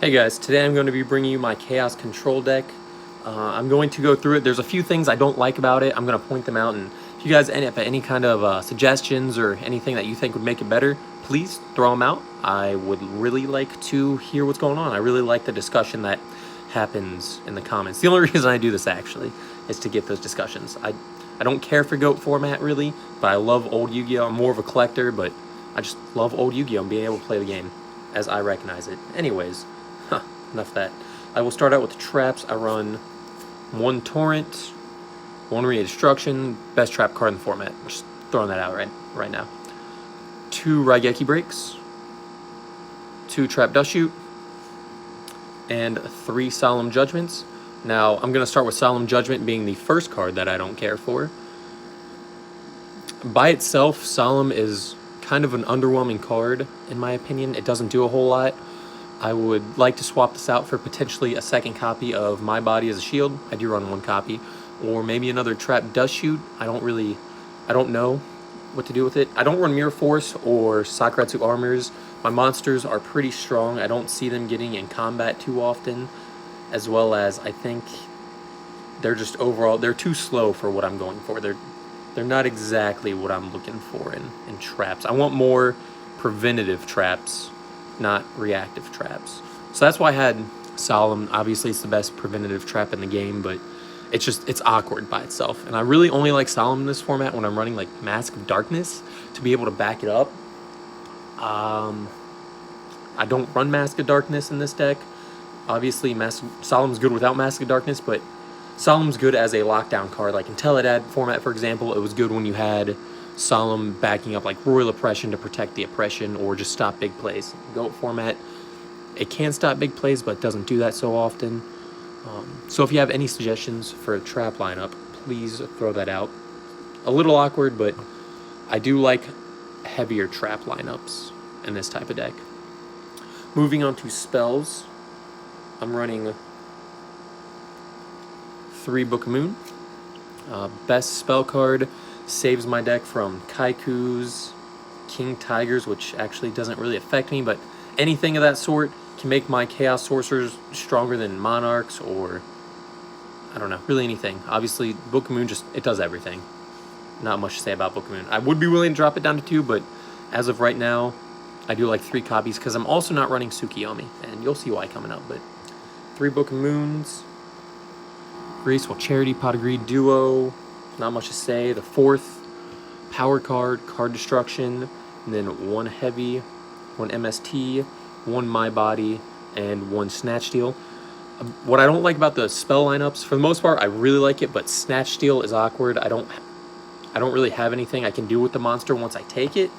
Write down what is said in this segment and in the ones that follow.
Hey guys, today I'm going to be bringing you my Chaos Control deck. I'm going to go through it. There's a few things I don't like about it. I'm going to point them out, and if you guys have any kind of suggestions or anything that you think would make it better, please throw them out. I would really like to hear what's going on. I really like the discussion that happens in the comments. The only reason I do this actually is to get those discussions. I don't care for GOAT format really, but I love old Yu-Gi-Oh! I'm more of a collector, but I just love old Yu-Gi-Oh! And being able to play the game as I recognize it. Anyways, enough of that. I will start out with the traps. I run one Torrent, one Ring of Destruction, best trap card in the format. Just throwing that out right now. 2 Raigeki Breaks, 2 Trap Dust Shoot, and 3 Solemn Judgments. Now, I'm going to start with Solemn Judgment being the first card that I don't care for. By itself, Solemn is kind of an underwhelming card, in my opinion. It doesn't do a whole lot. I would like to swap this out for potentially a second copy of My Body as a Shield. I do run 1 copy. Or maybe another Trap Dust Shoot. I don't know what to do with it. I don't run Mirror Force or Sakuretsu Armors. My monsters are pretty strong. I don't see them getting in combat too often. As well as I think they're just overall, they're too slow for what I'm going for. They're not exactly what I'm looking for in traps. I want more preventative traps, not reactive traps. So that's why I had Solemn. Obviously, it's the best preventative trap in the game, but it's awkward by itself. And I really only like Solemn in this format when I'm running like Mask of Darkness to be able to back it up. I don't run Mask of Darkness in this deck. Obviously, Solemn's good without Mask of Darkness, but Solemn's good as a lockdown card. Like in Teledad format, for example, it was good when you had Solemn backing up like Royal Oppression to protect the oppression or just stop big plays. GOAT format, it can stop big plays, but doesn't do that so often. So if you have any suggestions for a trap lineup, please throw that out. A little awkward, but I do like heavier trap lineups in this type of deck. Moving on to spells, I'm running 3 Book of Moon. Best spell card, saves my deck from Kaikus, King Tigers, which actually doesn't really affect me, but anything of that sort can make my Chaos Sorcerers stronger than Monarchs, or I don't know, really anything. Obviously, Book of Moon it does everything. Not much to say about Book of Moon. I would be willing to drop it down to 2, but as of right now, I do like 3 copies because I'm also not running Tsukiyomi, and you'll see why coming up, but 3 Book of Moons, Graceful Charity, Pot of Greed duo, not much to say. The 4th power card, Card Destruction, and then 1 heavy, 1 MST, 1 My Body, and 1 Snatch Steal. What I don't like about the spell lineups, for the most part, I really like it, but Snatch Steal is awkward. I don't really have anything I can do with the monster once I take it.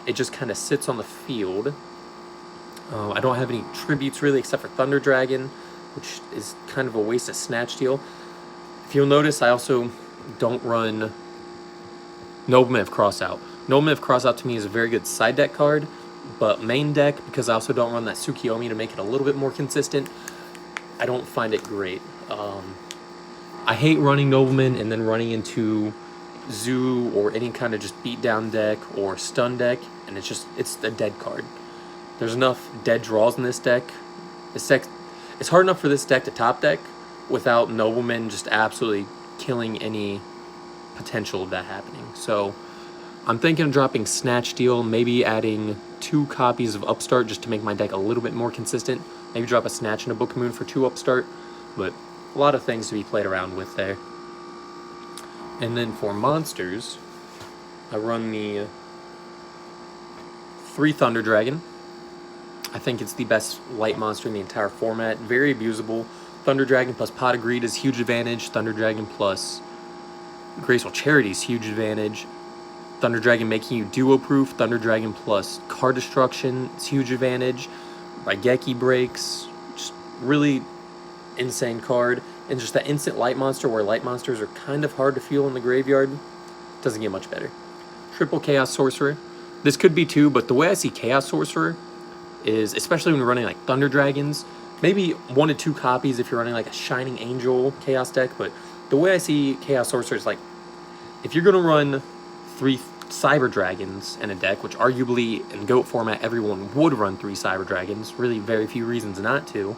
It just kind of sits on the field. I don't have any tributes really except for Thunder Dragon, which is kind of a waste of Snatch Steal. If you'll notice, I also don't run Nobleman of Crossout. Nobleman of Crossout to me is a very good side deck card, but main deck, because I also don't run that Tsukiyomi to make it a little bit more consistent, I don't find it great. I hate running Nobleman and then running into Zoo or any kind of just beat down deck or stun deck, and it's a dead card. There's enough dead draws in this deck. It's hard enough for this deck to top deck without Nobleman just absolutely killing any potential of that happening. So I'm thinking of dropping Snatch Steal, maybe adding 2 copies of Upstart just to make my deck a little bit more consistent. Maybe drop a Snatch and a Book of Moon for 2 Upstart, but a lot of things to be played around with there. And then for monsters, I run the 3 Thunder Dragon. I think it's the best light monster in the entire format. Very abusable. Thunder Dragon plus Pot of Greed is huge advantage. Thunder Dragon plus Graceful Charity is huge advantage. Thunder Dragon making you duo-proof. Thunder Dragon plus Card Destruction is huge advantage. Raigeki Breaks, just really insane card. And just that instant light monster where light monsters are kind of hard to feel in the graveyard. Doesn't get much better. Triple Chaos Sorcerer. This could be 2, but the way I see Chaos Sorcerer is, especially when you're running like Thunder Dragons, maybe 1 to 2 copies if you're running like a Shining Angel Chaos deck, but the way I see Chaos Sorcerer is like, if you're going to run 3 Cyber Dragons in a deck, which arguably in GOAT format everyone would run 3 Cyber Dragons, really very few reasons not to,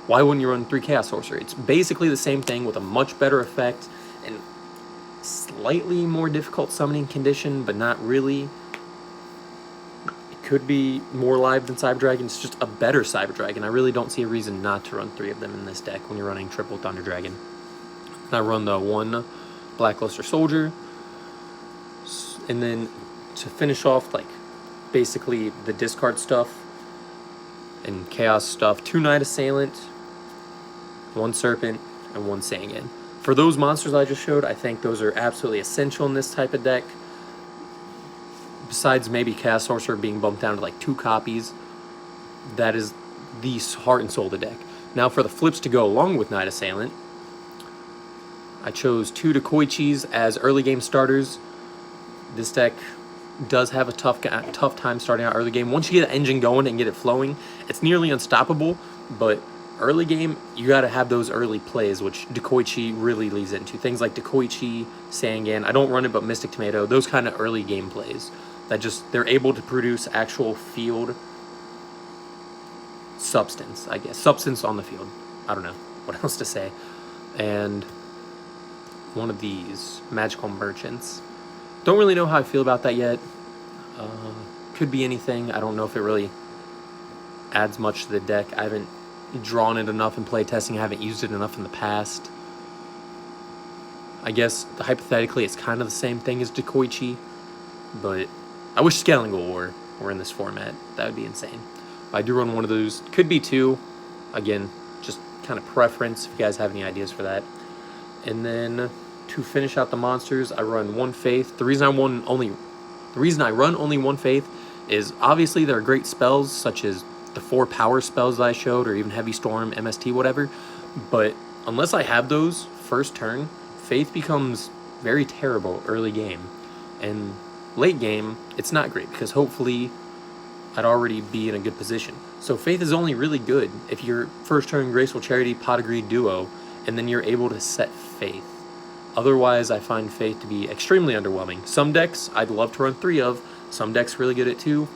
why wouldn't you run 3 Chaos Sorcerer? It's basically the same thing with a much better effect and slightly more difficult summoning condition, but not really. It could be more live than Cyber Dragon. It's just a better Cyber Dragon. I really don't see a reason not to run 3 of them in this deck when you're running triple Thunder Dragon. And I run the 1 Blackluster Soldier, and then to finish off, like, basically the discard stuff and chaos stuff, 2 Night Assailant, 1 Serpent, and 1 Sangin. For those monsters I just showed, I think those are absolutely essential in this type of deck. Besides maybe Chaos Sorcerer being bumped down to like 2 copies, that is the heart and soul of the deck. Now for the flips to go along with Night Assailant, I chose 2 Dekoichis as early game starters. This deck does have a tough time starting out early game. Once you get the engine going and get it flowing, it's nearly unstoppable, but early game, you got to have those early plays, which Dekoichi really leads into. Things like Dekoichi, Sangan, I don't run it, but Mystic Tomato, those kind of early game plays that just, they're able to produce actual field substance, I guess. Substance on the field. I don't know what else to say. And one of these, Magical Merchants. Don't really know how I feel about that yet. Could be anything. I don't know if it really adds much to the deck. I haven't drawn it enough in playtesting. I haven't used it enough in the past. I guess, hypothetically, it's kind of the same thing as Dekoichi, but I wish Skellingle were in this format. That would be insane. But I do run one of those. Could be 2. Again, just kind of preference, if you guys have any ideas for that. And then to finish out the monsters, I run 1 Faith. The reason I run only 1 Faith is obviously there are great spells such as the 4 power spells that I showed, or even Heavy Storm, MST, whatever. But unless I have those first turn, Faith becomes very terrible early game. And late game, it's not great because hopefully I'd already be in a good position. So Faith is only really good if you're first turn Graceful Charity, Pot of Greed duo, and then you're able to set Faith. Otherwise, I find Faith to be extremely underwhelming. Some decks I'd love to run 3 of, some decks really good at 2.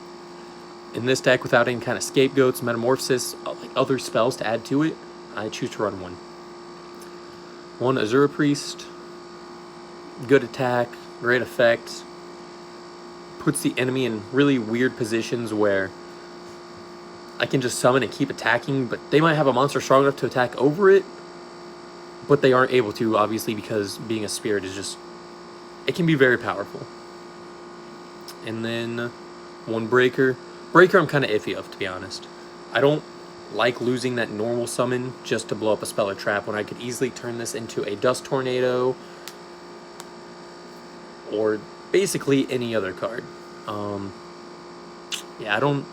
In this deck, without any kind of scapegoats, metamorphosis, like other spells to add to it, I choose to run 1. 1 Azura Priest, good attack, great effect, puts the enemy in really weird positions where I can just summon and keep attacking, but they might have a monster strong enough to attack over it, but they aren't able to, obviously, because being a spirit is just, it can be very powerful. And then 1 Breaker. Breaker I'm kind of iffy of, to be honest. I don't like losing that normal summon just to blow up a spell or trap when I could easily turn this into a Dust Tornado or basically any other card. Yeah, I don't,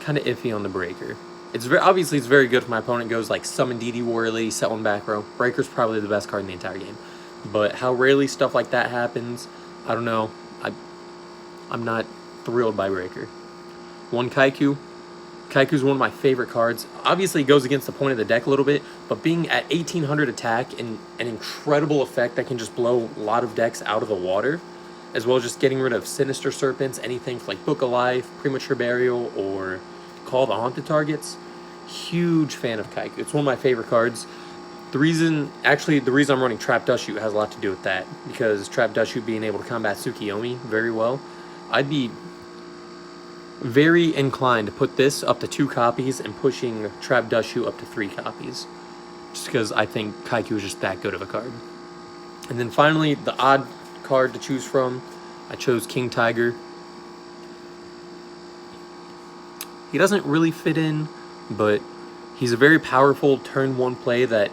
kind of iffy on the Breaker. It's very obviously it's very good if my opponent goes like summon DD Warrior Lady, set 1 back row. Breaker's probably the best card in the entire game. But how rarely stuff like that happens, I don't know. I'm not thrilled by Breaker. 1 Kaiku. Kaiku's one of my favorite cards. Obviously, it goes against the point of the deck a little bit, but being at 1800 attack and an incredible effect that can just blow a lot of decks out of the water, as well as just getting rid of Sinister Serpents, anything like Book of Life, Premature Burial, or Call the Haunted targets. Huge fan of Kaiku. It's one of my favorite cards. The reason I'm running Trap Dushoot has a lot to do with that, because Trap Dushoot being able to combat Tsukiyomi very well, I'd be very inclined to put this up to 2 copies and pushing Trap Dushoot up to 3 copies, just because I think Kaiku is just that good of a card. And then finally, the odd card to choose from, I chose King Tiger. He doesn't really fit in, but he's a very powerful turn 1 play that,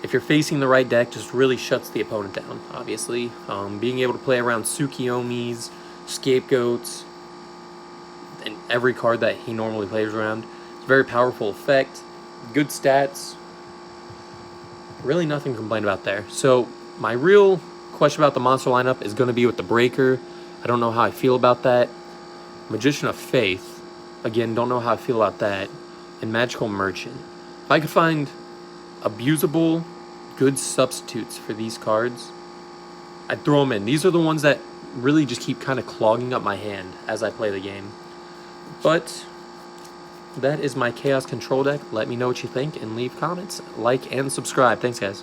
if you're facing the right deck, just really shuts the opponent down, obviously. Being able to play around Tsukiyomis, Scapegoats, and every card that he normally plays around. It's a very powerful effect, good stats. Really nothing to complain about there. So my real question about the monster lineup is going to be with the Breaker. I don't know how I feel about that. Magician of Faith. Again, don't know how I feel about that. And Magical Merchant. If I could find abusable, good substitutes for these cards, I'd throw them in. These are the ones that really just keep kind of clogging up my hand as I play the game. But that is my Chaos Control deck. Let me know what you think and leave comments. Like and subscribe. Thanks, guys.